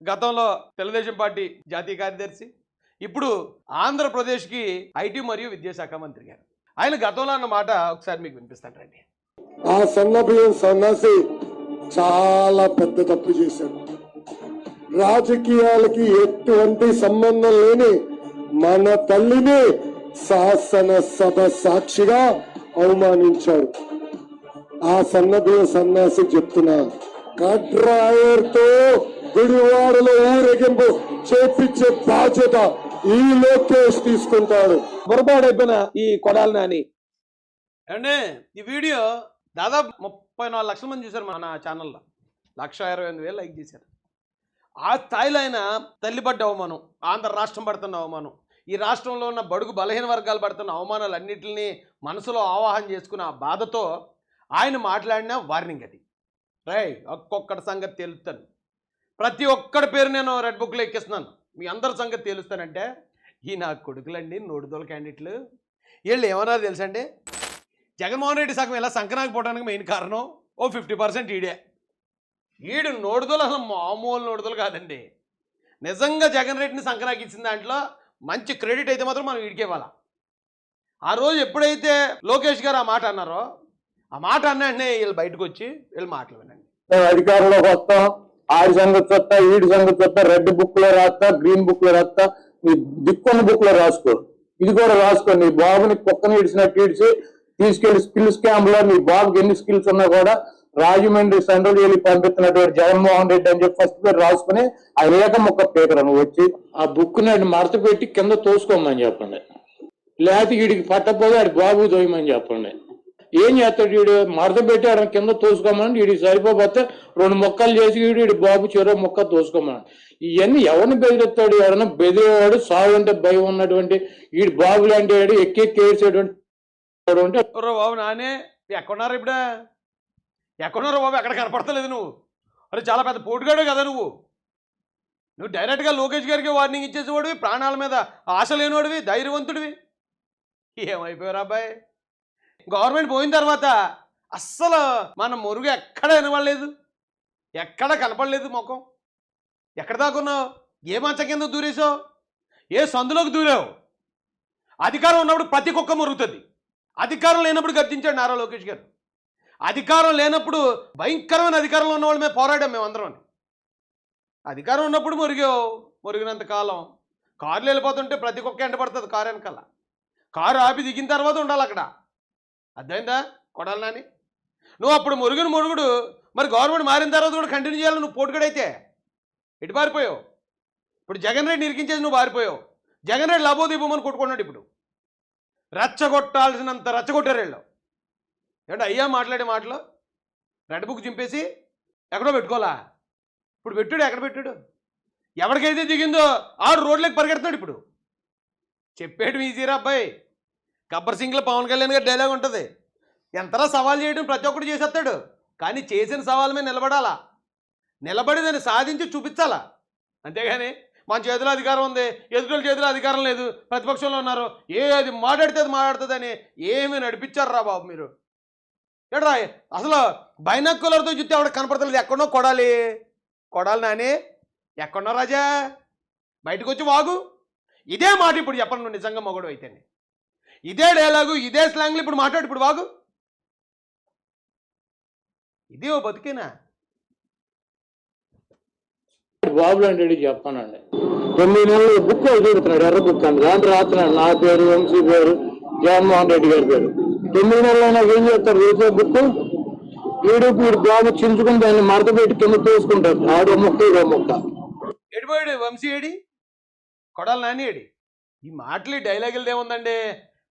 గతంలో తెలుగుదేశం పార్టీ జాతీయ కార్యదర్శి, ఇప్పుడు ఆంధ్రప్రదేశ్కి ఐటీ మరియు విద్యాశాఖ మంత్రి గారు. ఆయన గతంలో అన్న మాట ఒకసారి మీకు వినిపిస్తాను రండి. ఆ సన్నబియ్యం సన్నాసి చాలా పెద్ద తప్పు చేశాడు. రాజకీయాలకి ఎటువంటి సంబంధం లేని మన తల్లిని శాసనసభ సాక్షిగా అవమానించాడు. ఆ సన్నబియ్యం సన్నాసి చెప్తున్నా, కడ్రాయర్తో గుడివాడలో ఊరేగింపు చేపించే బాధ్యత ఈ లోకేష్ తీసుకుంటాడు. పొరపాటైపోయిన ఈ కొడాలి నాని అంటే ఈ వీడియో దాదాపు 34 లక్షల మంది చూశారు మన ఛానల్లో. 1,28,000 లైక్ చేశారు. ఆ స్థాయిలో ఆయన తల్లి పడ్డ అవమానం, ఆంధ్ర రాష్ట్రం పడుతున్న అవమానం, ఈ రాష్ట్రంలో ఉన్న బడుగు బలహీన వర్గాలు పడుతున్న అవమానాలన్నింటినీ మనసులో ఆవాహన చేసుకున్న ఆ బాధతో ఆయన మాట్లాడిన వార్నింగ్ అది. ఒక్కొక్కటి సంగతి తేలుస్తాను, ప్రతి ఒక్కడి పేరు నేను రెడ్ బుక్లో ఎక్కిస్తున్నాను, మీ అందరి సంగతి తేలుస్తానంటే ఈ నా కొడుకులండి నోడుదోల క్యాండిడేట్లు. వీళ్ళు ఏమన్నా తెలుసండి, జగన్మోహన్ రెడ్డి సగం ఇలా సంకనాకి పోవడానికి మెయిన్ కారణం 50% ఈడే. ఈడు నోడుదోలు అసలు మామూలు నోడుదోలు కాదండి. నిజంగా జగన్ రెడ్డిని సంకనాకి ఇచ్చిన దాంట్లో మంచి క్రెడిట్ అయితే మాత్రం మనం వీడికి ఇవ్వాలి. ఆ రోజు ఎప్పుడైతే లోకేష్ గారు ఆ మాట అన్నారో, ఆ మాట అన్నాడనే వీళ్ళు బయటకు వచ్చి వీళ్ళు మాటలు వినండి. అధికారంలోకి వస్తాం, ఆడి సంగతి వస్తా, ఈడి సంగతి వస్తా, రెడ్ బుక్ లో రాస్తా, గ్రీన్ బుక్ లో రాస్తా, నీ దిక్కున్న బుక్ లో రాసుకో, ఇది కూడా రాసుకో. నీ బాబుని కుక్కని ఇడిచినట్టు ఇడిచి తీసుకెళ్లి స్కిల్ స్కామ్ లో నీ బాబుకి ఎన్ని స్కిల్స్ ఉన్నా కూడా రాజమండ్రి సెంట్రల్ జైలు పంపిస్తున్నటువంటి జగన్మోహన్ రెడ్డి అని చెప్పి ఫస్ట్ పేరు రాసుకుని ఆ ఏక మొక్క పేకర నువ్వు వచ్చి ఆ బుక్ ని మడత పెట్టి కింద తోసుకోమని చెప్పండి, లేకపోతే వీడికి పట్టకపోతే ఆడి బాబు తోయమని చెప్పండి. ఏం చేస్తాడు వీడు? మడత పెట్టి ఆడ కింద తోసుకోమని, వీడికి సరిపోతే 2 మొక్కలు చేసి వీడి బాబు చెరో మొక్క తోసుకోమని. ఇవన్నీ ఎవరిని బెదిరిస్తాడు? ఎవరైనా బెదిరేవాడు, సాగు అంటే భయం ఉన్నటువంటి వీడి బాబు లాంటి వాడు ఎక్కి ఏడ్చేటువంటి బాబు నానే ఎక్కడున్నారు ఇప్పుడు? ఎక్కడున్నారు బాబు? ఎక్కడ కనపడతలేదు నువ్వు. అరే చాలా పెద్ద పోటుగాడు కదా నువ్వు డైరెక్ట్గా లోకేష్ గారికి వార్నింగ్ ఇచ్చేసేవాడివి, ప్రాణాల మీద ఆశ లేనివాడివి, ధైర్యవంతుడివి. ఏమైపోయారు అబ్బాయి? గవర్నమెంట్ పోయిన తర్వాత అస్సలు మన మురుగు ఎక్కడ వినపడలేదు, ఎక్కడ కనపడలేదు ముఖం. ఎక్కడ దాకున్నావు? ఏ మంచం కింద దూరేసావు? ఏ సందులోకి దూరావు? అధికారం ఉన్నప్పుడు ప్రతి కుక్క మురుగుతుంది, అధికారం లేనప్పుడు గర్జించాడు నారా లోకేష్ గారు. అధికారం లేనప్పుడు భయంకరమైన అధికారంలో ఉన్న వాళ్ళ మీద పోరాడాం మేమందరం. అధికారం ఉన్నప్పుడు మురిగినంత కాలం కారులు వెళ్ళిపోతుంటే ప్రతి కుక్క ఎంట పడుతుంది కారు వెనకాల. కారు ఆపి దిగిన తర్వాత ఉండాలి అక్కడ. అర్థమైందా కొడాలి నాని? నువ్వు అప్పుడు మురుగుడు మరి గవర్నమెంట్ మారిన తర్వాత కూడా కంటిన్యూ చేయాలి. నువ్వు పోటుగడైతే ఎటు పారిపోయావు? ఇప్పుడు జగన్ రెడ్డి ఇరికించేది నువ్వు పారిపోయావు. జగన్ రెడ్డి లబోదీపమని కొట్టుకున్నాడు. ఇప్పుడు రెచ్చగొట్టాల్సినంత రెచ్చగొట్టారు వీళ్ళు. ఏమంటే అయ్యా మాట్లాడే మాటలు రెడ్ బుక్ చింపేసి ఎక్కడో పెట్టుకోవాలా? ఇప్పుడు పెట్టాడు, ఎక్కడ పెట్టాడు? ఎవరికైతే దిగిందో ఆడు రోడ్లోకి పరిగెడుతున్నాడు. ఇప్పుడు చెప్పేయడం ఈజీరా అబ్బాయి. గబ్బర్ సింగ్లో పవన్ కళ్యాణ్ గారి డైలాగ్ ఉంటుంది, ఎంతలా సవాల్ చేయడం ప్రతి ఒక్కరు చేసేస్తాడు, కానీ చేసిన సవాల్ మీద నిలబడాలా, నిలబడి దాన్ని సాధించి చూపించాలా. అంతేగాని మన చేతిలో అధికారం ఉంది, ఎదుటి చేతిలో అధికారం లేదు, ప్రతిపక్షంలో ఉన్నారు, ఏది మాట్లాడితే అది మాట్లాడుతుందని ఏమి నడిపించారు రా బాబు మీరు. ఏడ్రా అసలు బైనాక్యులర్తో చూస్తే ఆవిడ కనపడతలేదు. ఎక్కడో కొడాలి నాని, ఎక్కడో రాజా బయటకు వచ్చి వాగు. ఇదే మాట ఇప్పుడు చెప్పండి, నువ్వు నిజంగా మొగడు అయితేనే ఇదే డైలాగు ఇదే స్లాంగ్లు ఇప్పుడు మాట్లాడు. ఇప్పుడు వాగు. ఇదే ఓ బతికేనా? బాబు లాంటి చెప్పానండి. 9 నెలలు బుక్ చూడుతున్నాడు, ఎర్ర బుక్ అండి. దాంట్లో రాస్తున్నాడు నా పేరు, వంశీ పేరు, జగన్మోహన్ రెడ్డి గారి పేరు. 9 నెలలైనా ఏం చేస్తారు? వేసే బుక్ వీడు బాబు చించుకుని దాన్ని మడత పెట్టి కింద తోసుకుంటారు. ఆడో మొక్క ఇడో మొక్క. ఎడిపోయాడు వంశీ ఏడి, కొడాలి నాని ఏడి? ఈ మాటలు డైలాగులు ఏముందండి?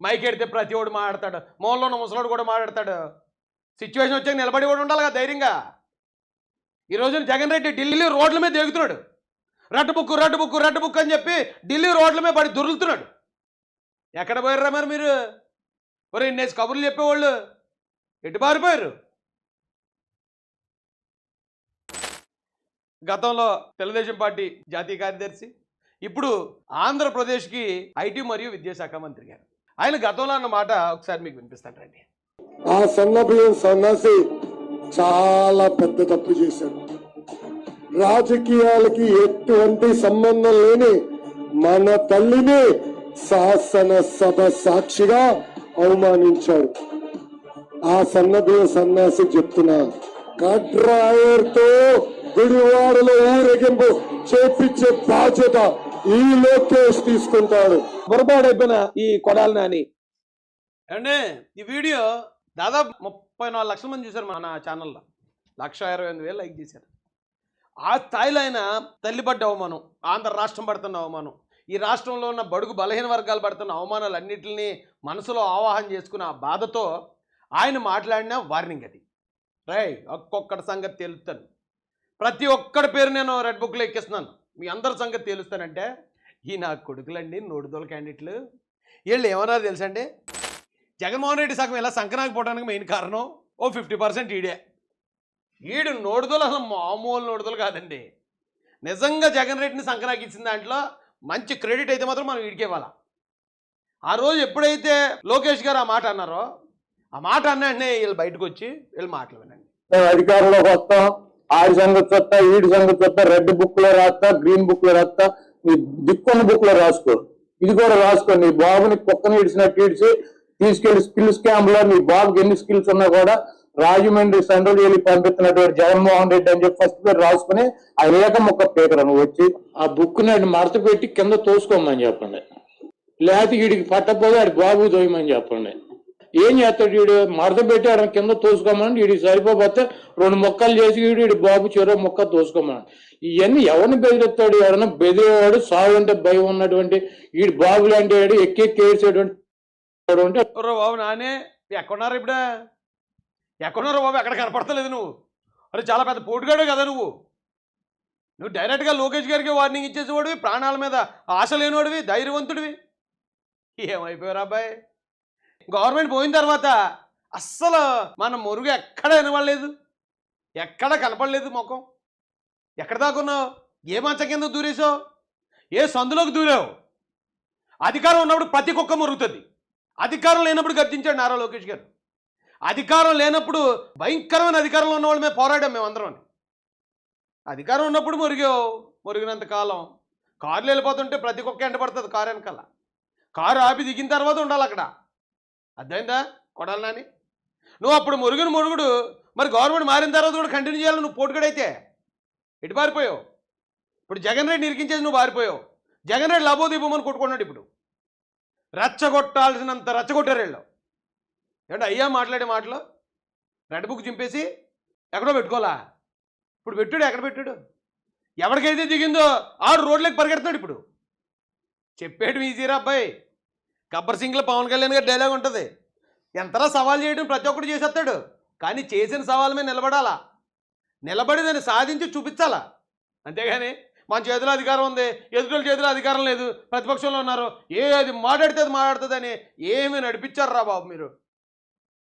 మైక్ ఎడితే ప్రతి ఒడు మాట్లాడతాడు, మూలలో ఉన్న ముసలోడు కూడా మాట్లాడతాడు. సిచ్యువేషన్ వచ్చాక నిలబడి కూడా ఉండాలి కదా ధైర్యంగా. ఈ రోజున జగన్ రెడ్డి ఢిల్లీ రోడ్ల మీద దిగుతున్నాడు. రెడ్ బుక్ అని చెప్పి ఢిల్లీ రోడ్ల మీద పడి దొరుకుతున్నాడు. ఎక్కడ పోయారా మరి మీరు? మరి ఇన్నేసి కబుర్లు చెప్పేవాళ్ళు ఎటు పారిపోయారు? గతంలో తెలుగుదేశం పార్టీ జాతీయ కార్యదర్శి, ఇప్పుడు ఆంధ్రప్రదేశ్కి ఐటీ మరియు విద్యాశాఖ మంత్రి గారు. ఆయన గతంలో అన్న మాట ఒకసారి మీకు వినిపిస్తాను రండి. ఆ సన్నబియ్యం సన్నాసి చాలా పెద్ద తప్పు చేశాడు. రాజకీయాలకి ఎటువంటి సంబంధం లేని మన తల్లిని శాసనసభ సాక్షిగా అవమానించాడు. ఆ సన్నాసి చెప్తున్నా, కడ్రాయర్తో గుడివాడలో ఊరేగింపు చేపించే బాధ్యత ఈ లోకేష్ తీసుకుంటాడు. పొరపాడైపోయిన ఈ కొడాలి నాని అంటే ఈ వీడియో దాదాపు 34 లక్షల మంది చూశారు మన ఛానల్లో. 1,28,000 లైక్ చేశారు. ఆ స్థాయిలో ఆయన తల్లి పడ్డ అవమానం, ఆంధ్ర రాష్ట్రం పడుతున్న అవమానం, ఈ రాష్ట్రంలో ఉన్న బడుగు బలహీన వర్గాలు పడుతున్న అవమానాలన్నింటినీ మనసులో ఆవాహన చేసుకున్న ఆ బాధతో ఆయన మాట్లాడిన వార్నింగ్ అది. ఒక్కొక్కటి సంగతి తేలుస్తాను, ప్రతి ఒక్కడి పేరు నేను రెడ్ బుక్లో ఎక్కిస్తున్నాను, మీ అందరి సంగతి తేలుస్తానంటే ఈ నా కొడుకులండి నోడుదోల క్యాండిడేట్లు. వీళ్ళు ఏమన్నా తెలుసండి, జగన్మోహన్ రెడ్డి సగం ఇలా సంకనాకపోవడానికి మెయిన్ కారణం 50% ఈడే. ఈడు నోడుదోలు అసలు మామూలు నోడుదోలు కాదండి. నిజంగా జగన్ రెడ్డిని సంకనాకి ఇచ్చిన దాంట్లో మంచి క్రెడిట్ అయితే మాత్రం మనం వీడికి ఇవ్వాలి. ఆ రోజు ఎప్పుడైతే లోకేష్ గారు ఆ మాట అన్నారో, ఆ మాట అన్నంటే వీళ్ళు బయటకు వచ్చి వీళ్ళు మాటలు వినండి. అధికారంలోకి వస్తాం, ఆడి సంగతి వస్తా, ఈడి సంగతి వస్తా, రెడ్ బుక్ లో రాస్తా, గ్రీన్ బుక్ లో రాస్తా, నీ దిక్కున్న బుక్ లో రాసుకో, ఇది కూడా రాసుకో. నీ బాబుని కుక్కని ఇడిచినట్టు ఇడిచి తీసుకెళ్లి స్కిల్ స్కామ్ లో నీ బాబుకి ఎన్ని స్కిల్స్ ఉన్నా కూడా రాజమండ్రి సెంట్రల్ జైలు పంపిస్తున్నటువంటి జగన్మోహన్ రెడ్డి అని చెప్పి ఫస్ట్ పేరు రాసుకుని ఆ రేఖ మొక్క పేకర నువ్వు వచ్చి ఆ బుక్ ని మడత పెట్టి కింద తోసుకోమని చెప్పండి. లేకపోతే వీడికి పట్టకపోతే ఆడి బాబు తోయమని చెప్పండి. ఏం చేస్తాడు వీడు? మడత పెట్టి ఆడ కింద తోసుకోమని, వీడికి సరిపోతే 2 మొక్కలు చేసి వీడి బాబు చెరో మొక్క తోసుకోమని. ఇవన్నీ ఎవరిని బెదిరిస్తాడు? ఎవరైనా బెదిరేవాడు, సాగు అంటే భయం ఉన్నటువంటి వీడి బాబు లాంటి వాడు ఎక్కెక్కి ఏడ్చేటువంటి బాబు నానే ఎక్కడున్నారు ఇప్పుడు? ఎక్కడున్నారు బాబు? ఎక్కడ కనపడతలేదు నువ్వు. అరే చాలా పెద్ద పోటుగాడే కదా నువ్వు డైరెక్ట్గా లోకేష్ గారికి వార్నింగ్ ఇచ్చేసేవాడివి, ప్రాణాల మీద ఆశ లేనివాడివి, ధైర్యవంతుడివి. ఏమైపోయారు అబ్బాయి? గవర్నమెంట్ పోయిన తర్వాత అస్సలు మన మురుగు ఎక్కడ వినబడలేదు, ఎక్కడ కనపడలేదు ముఖం. ఎక్కడ దాకున్నావు? ఏ మంచం కింద దూరేసావు? ఏ సందులోకి దూరావు? అధికారం ఉన్నప్పుడు ప్రతి కుక్క మురుగుతుంది, అధికారం లేనప్పుడు గర్జించాడు నారా లోకేష్ గారు. అధికారం లేనప్పుడు భయంకరమైన అధికారంలో ఉన్న వాళ్ళ మీద పోరాడాం మేమందరం. అధికారం ఉన్నప్పుడు మురిగినంత కాలం కారులు వెళ్ళిపోతుంటే ప్రతి కుక్క ఎంట పడుతుంది కారు వెనకాల. కారు ఆపి దిగిన తర్వాత ఉండాలి అక్కడ. అర్థమైందా కొడాలి నాని? నువ్వు అప్పుడు మురుగుడు మరి గవర్నమెంట్ మారిన తర్వాత కూడా కంటిన్యూ చేయాలి. నువ్వు పోటుగడైతే ఎటు పారిపోయావు? ఇప్పుడు జగన్ రెడ్డి ఇరికించేది నువ్వు పారిపోయావు. జగన్ రెడ్డి లాభోదీపమని కొట్టుకున్నాడు. ఇప్పుడు రెచ్చగొట్టాల్సినంత రెచ్చగొట్టారు వీళ్ళు. ఏమంటే అయ్యా మాట్లాడే మాటలు రెడ్ బుక్ చింపేసి ఎక్కడో పెట్టుకోవాలా? ఇప్పుడు పెట్టాడు, ఎక్కడ పెట్టాడు? ఎవరికైతే దిగిందో ఆడు రోడ్లోకి పరిగెడుతున్నాడు. ఇప్పుడు చెప్పేయడం ఈజీరా అబ్బాయి. గబ్బర్ సింగ్లో పవన్ కళ్యాణ్ గారి డైలాగ్ ఉంటుంది, ఎంతలా సవాల్ చేయడం ప్రతి ఒక్కటి చేసేస్తాడు, కానీ చేసిన సవాల్ మీద నిలబడాలా, నిలబడి దాన్ని సాధించి చూపించాలా. అంతేగాని మన చేతిలో అధికారం ఉంది, ఎదుటి చేతిలో అధికారం లేదు, ప్రతిపక్షంలో ఉన్నారు, ఏది మాట్లాడితే అది మాట్లాడుతుందని ఏమి నడిపించారు రా బాబు మీరు.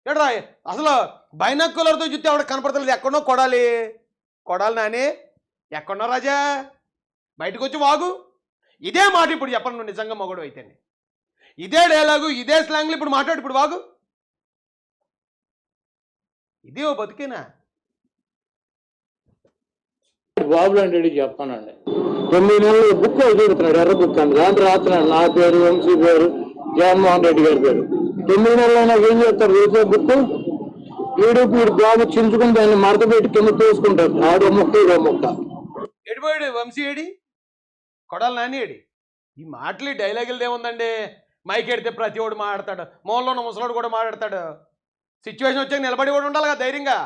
ఏడ్రా అసలు బైనాక్యులర్తో చూస్తే ఆవిడ కనపడతలేదు. ఎక్కడో కొడాలి నాని, ఎక్కడో రాజా బయటకు వచ్చి వాగు. ఇదే మాట ఇప్పుడు చెప్పను నువ్వు నిజంగా మొగడు అయితేనే. ఇదే డైలాగు, ఇదే స్లాంగ్లు ఇప్పుడు మాట్లాడు. ఇప్పుడు వాగు. ఇది ఓ బతికేనా? బాబు లాంటి చెప్పానండి. 9 నెలలు బుక్ చదువుతున్నాడు, ఎర్ర బుక్ అండి. దాంట్లో రాస్తున్నాడు నా పేరు, వంశీ పేరు, జగన్మోహన్ రెడ్డి గారి పేరు. 9 నెలలైనా ఏం చేస్తారు? వేసే బుక్ వీడు బాబు చించుకుని దాన్ని మడత పెట్టి కింద తీసుకుంటారు. ఆడో మొక్క ఇదో మొక్క. ఎడిపోయాడు వంశీ ఏడి, కొడాలి నాని ఏడి. ఈ మాటలు డైలాగులు ఏముందండి? మైక్ ఎడితే ప్రతి ఒడు మాట్లాడతాడు, మూలలో ఉన్న ముసలోడు కూడా మాట్లాడతాడు. సిచ్యువేషన్ వచ్చాక నిలబడి కూడా ఉండాలి కదా ధైర్యంగా.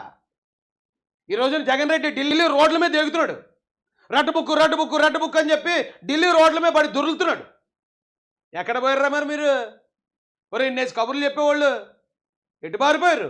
ఈ రోజున జగన్ రెడ్డి ఢిల్లీ రోడ్ల మీద దిగుతున్నాడు. రెడ్ బుక్ అని చెప్పి ఢిల్లీ రోడ్ల మీద పడి దొరుకుతున్నాడు. ఎక్కడ పోయారా మరి మీరు? ఒరే ఇన్నేసి కబుర్లు చెప్పేవాళ్ళు ఎటు పారిపోయారు?